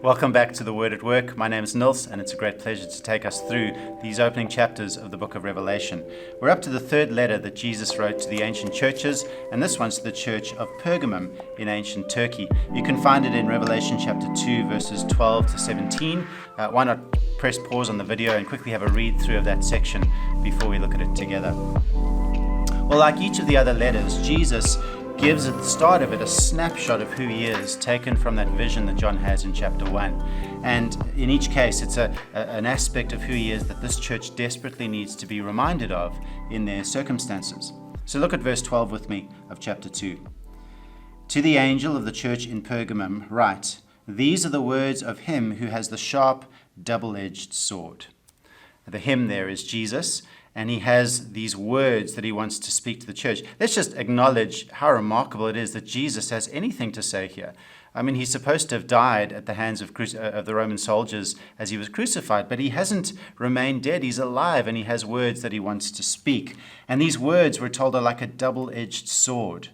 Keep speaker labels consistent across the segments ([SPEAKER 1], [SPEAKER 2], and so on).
[SPEAKER 1] Welcome back to The Word at Work. My name is Nils, and it's a great pleasure to take us through these opening chapters of the book of Revelation. We're up to the third letter that Jesus wrote to the ancient churches, and this one's to the church of Pergamum in ancient Turkey. You can find it in Revelation chapter 2, verses 12 to 17. Why not press pause on the video and quickly have a read through of that section before we look at it together. Well, like each of the other letters, Jesus gives at the start of it a snapshot of who he is, taken from that vision that John has in chapter 1. And in each case, it's an aspect of who he is that this church desperately needs to be reminded of in their circumstances. So look at verse 12 with me of chapter 2. To the angel of the church in Pergamum write, these are the words of him who has the sharp, double-edged sword. The him there is Jesus, and he has these words that he wants to speak to the church. Let's just acknowledge how remarkable it is that Jesus has anything to say here. I mean, he's supposed to have died at the hands of the Roman soldiers as he was crucified, but he hasn't remained dead. He's alive, and he has words that he wants to speak. And these words, we're told, are like a double-edged sword.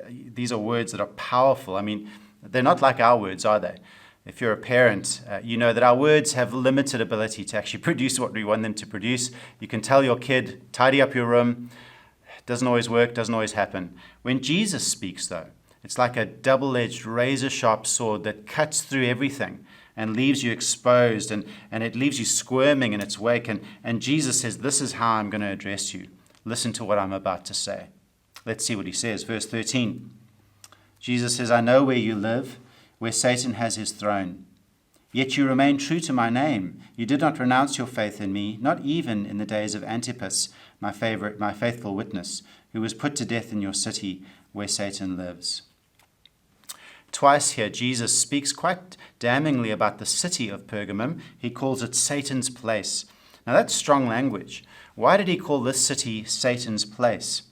[SPEAKER 1] These are words that are powerful. I mean, they're not like our words, are they? If you're a parent, you know that our words have limited ability to actually produce what we want them to produce. You can tell your kid, tidy up your room. It doesn't always work, doesn't always happen. When Jesus speaks, though, it's like a double-edged, razor-sharp sword that cuts through everything and leaves you exposed, and it leaves you squirming in its wake. And Jesus says, this is how I'm going to address you. Listen to what I'm about to say. Let's see what he says. Verse 13. Jesus says, I know where you live, where Satan has his throne. Yet you remain true to my name. You did not renounce your faith in me, not even in the days of Antipas, my faithful witness, who was put to death in your city where Satan lives. Twice here, Jesus speaks quite damningly about the city of Pergamum. He calls it Satan's place. Now that's strong language. Why did he call this city Satan's place?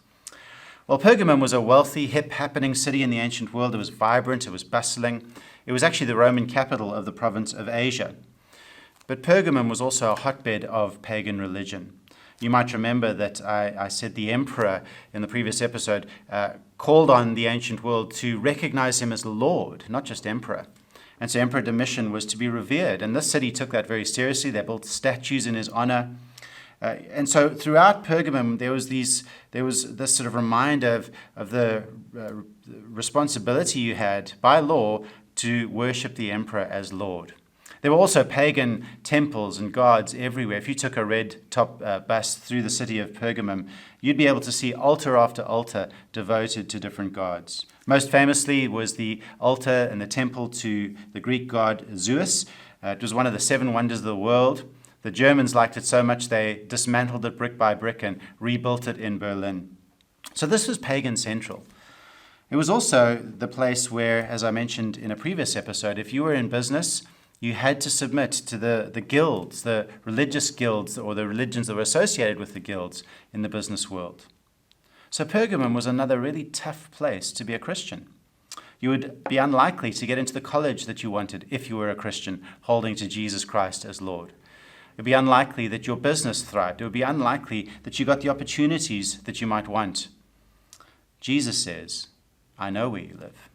[SPEAKER 1] Well, Pergamum was a wealthy, hip, happening city in the ancient world. It was vibrant, it was bustling. It was actually the Roman capital of the province of Asia. But Pergamum was also a hotbed of pagan religion. You might remember that I said the emperor in the previous episode called on the ancient world to recognize him as Lord, not just emperor. And so Emperor Domitian was to be revered. And this city took that very seriously. They built statues in his honor. And so throughout Pergamum, there was this sort of reminder of the responsibility you had by law to worship the emperor as Lord. There were also pagan temples and gods everywhere. If you took a red top bus through the city of Pergamum, you'd be able to see altar after altar devoted to different gods. Most famously was the altar and the temple to the Greek god Zeus. It was one of the 7 wonders of the world. The Germans liked it so much they dismantled it brick by brick and rebuilt it in Berlin. So this was Pagan Central. It was also the place where, as I mentioned in a previous episode, if you were in business, you had to submit to the guilds, the religious guilds, or the religions that were associated with the guilds in the business world. So Pergamum was another really tough place to be a Christian. You would be unlikely to get into the college that you wanted if you were a Christian holding to Jesus Christ as Lord. It would be unlikely that your business thrived. It would be unlikely that you got the opportunities that you might want. Jesus says, I know where you live.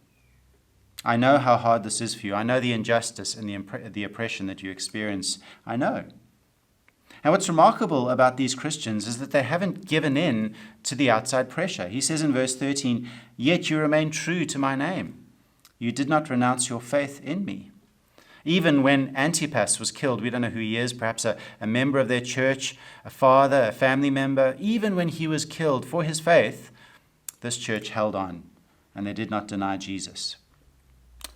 [SPEAKER 1] I know how hard this is for you. I know the injustice and the oppression that you experience. I know. And what's remarkable about these Christians is that they haven't given in to the outside pressure. He says in verse 13, yet you remain true to my name. You did not renounce your faith in me. Even when Antipas was killed, we don't know who he is, perhaps a member of their church, a father, a family member, even when he was killed for his faith, this church held on and they did not deny Jesus.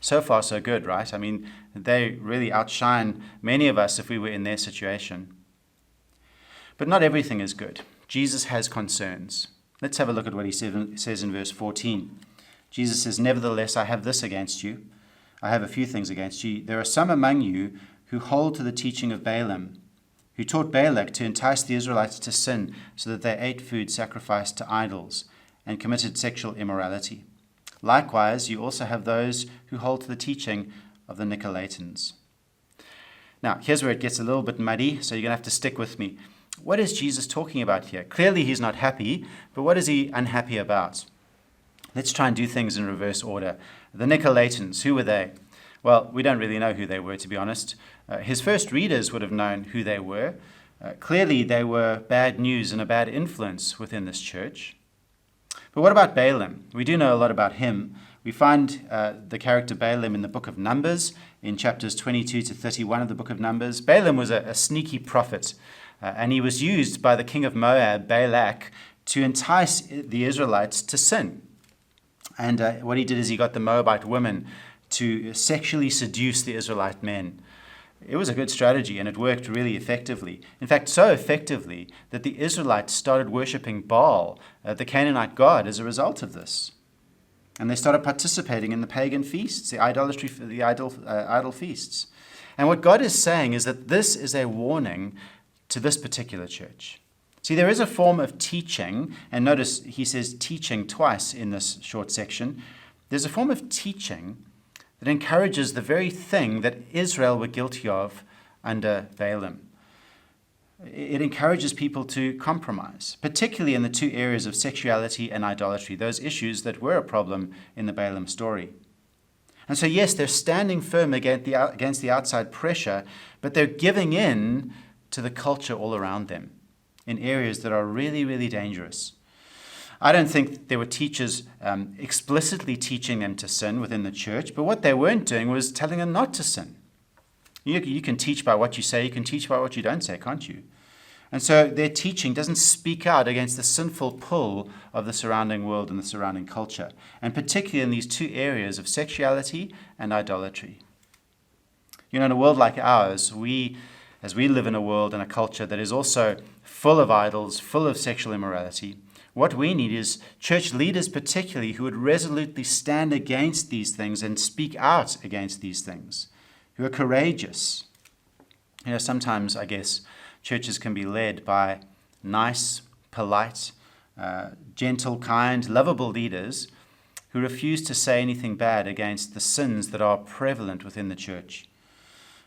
[SPEAKER 1] So far, so good, right? I mean, they really outshine many of us if we were in their situation. But not everything is good. Jesus has concerns. Let's have a look at what he says in verse 14. Jesus says, nevertheless, I have this against you. I have a few things against you. There are some among you who hold to the teaching of Balaam, who taught Balak to entice the Israelites to sin so that they ate food sacrificed to idols and committed sexual immorality. Likewise, you also have those who hold to the teaching of the Nicolaitans. Now, here's where it gets a little bit muddy, so you're going to have to stick with me. What is Jesus talking about here? Clearly, he's not happy, but what is he unhappy about? Let's try and do things in reverse order. The Nicolaitans, who were they? Well, we don't really know who they were, to be honest. His first readers would have known who they were. Clearly, they were bad news and a bad influence within this church. But what about Balaam? We do know a lot about him. We find the character Balaam in the book of Numbers, in chapters 22 to 31 of the book of Numbers. Balaam was a sneaky prophet, and he was used by the king of Moab, Balak, to entice the Israelites to sin. And what he did is he got the Moabite women to sexually seduce the Israelite men. It was a good strategy, and it worked really effectively. In fact, so effectively that the Israelites started worshipping Baal, the Canaanite god, as a result of this. And they started participating in the pagan feasts, the idol feasts. And what God is saying is that this is a warning to this particular church. See, there is a form of teaching, and notice he says teaching twice in this short section. There's a form of teaching that encourages the very thing that Israel were guilty of under Balaam. It encourages people to compromise, particularly in the two areas of sexuality and idolatry, those issues that were a problem in the Balaam story. And so, yes, they're standing firm against the outside pressure, but they're giving in to the culture all around them in areas that are really, really dangerous. I don't think there were teachers explicitly teaching them to sin within the church, but what they weren't doing was telling them not to sin. You can teach by what you say, you can teach by what you don't say, can't you? And so their teaching doesn't speak out against the sinful pull of the surrounding world and the surrounding culture, and particularly in these two areas of sexuality and idolatry. In a world like ours, as we live in a world and a culture that is also full of idols, full of sexual immorality, what we need is church leaders particularly who would resolutely stand against these things and speak out against these things, who are courageous. Sometimes, I guess, churches can be led by nice, polite, gentle, kind, lovable leaders who refuse to say anything bad against the sins that are prevalent within the church.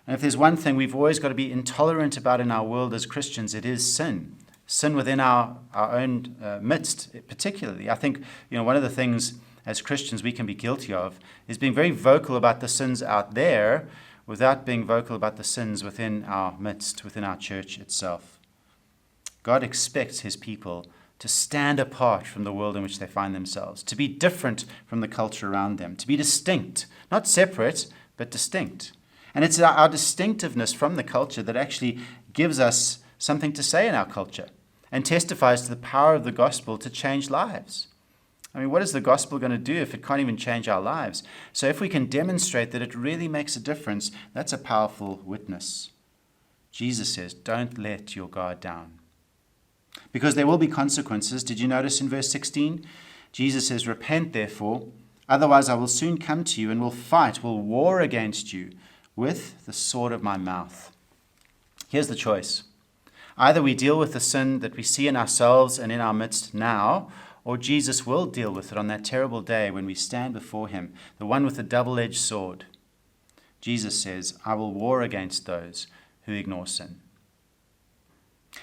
[SPEAKER 1] And if there's one thing we've always got to be intolerant about in our world as Christians, it is sin. Sin within our own midst, particularly. I think, one of the things as Christians we can be guilty of is being very vocal about the sins out there without being vocal about the sins within our midst, within our church itself. God expects his people to stand apart from the world in which they find themselves, to be different from the culture around them, to be distinct, not separate, but distinct. And it's our distinctiveness from the culture that actually gives us something to say in our culture and testifies to the power of the gospel to change lives. What is the gospel going to do if it can't even change our lives? So if we can demonstrate that it really makes a difference, that's a powerful witness. Jesus says, don't let your guard down. Because there will be consequences. Did you notice in verse 16? Jesus says, repent therefore, otherwise I will soon come to you and will war against you with the sword of my mouth. Here's the choice. Either we deal with the sin that we see in ourselves and in our midst now, or Jesus will deal with it on that terrible day when we stand before him, the one with the double-edged sword. Jesus says, I will war against those who ignore sin.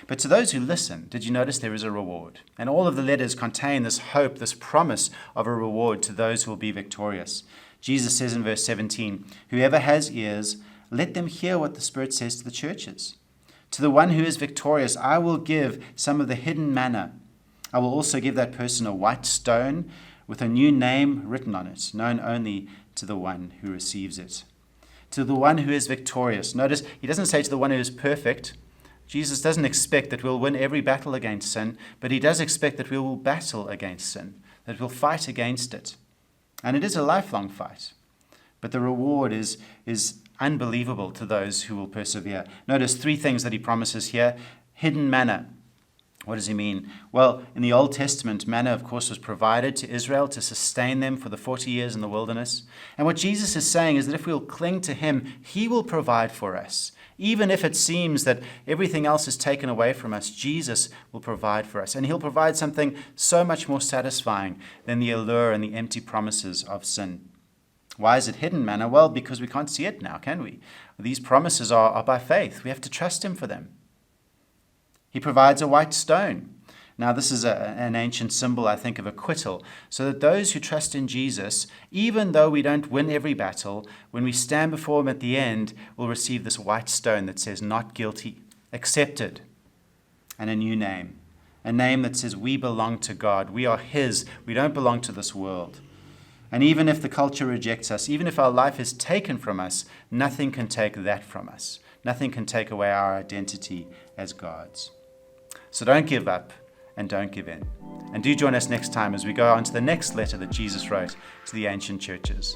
[SPEAKER 1] But to those who listen, did you notice there is a reward? And all of the letters contain this hope, this promise of a reward to those who will be victorious. Jesus says in verse 17, whoever has ears, let them hear what the Spirit says to the churches. To the one who is victorious, I will give some of the hidden manna. I will also give that person a white stone with a new name written on it, known only to the one who receives it. To the one who is victorious. Notice, he doesn't say to the one who is perfect. Jesus doesn't expect that we'll win every battle against sin, but he does expect that we will battle against sin, that we'll fight against it. And it is a lifelong fight. But the reward is unbelievable to those who will persevere. Notice three things that he promises here. Hidden manna. What does he mean? Well, in the Old Testament, manna, of course, was provided to Israel to sustain them for the 40 years in the wilderness. And what Jesus is saying is that if we'll cling to him, he will provide for us. Even if it seems that everything else is taken away from us, Jesus will provide for us. And he'll provide something so much more satisfying than the allure and the empty promises of sin. Why is it hidden manna? Well, because we can't see it now, can we? These promises are by faith. We have to trust him for them. He provides a white stone. Now, this is an ancient symbol, I think, of acquittal, so that those who trust in Jesus, even though we don't win every battle, when we stand before him at the end, will receive this white stone that says, not guilty, accepted, and a new name. A name that says we belong to God. We are his. We don't belong to this world. And even if the culture rejects us, even if our life is taken from us, nothing can take that from us. Nothing can take away our identity as God's. So don't give up and don't give in. And do join us next time as we go on to the next letter that Jesus wrote to the ancient churches.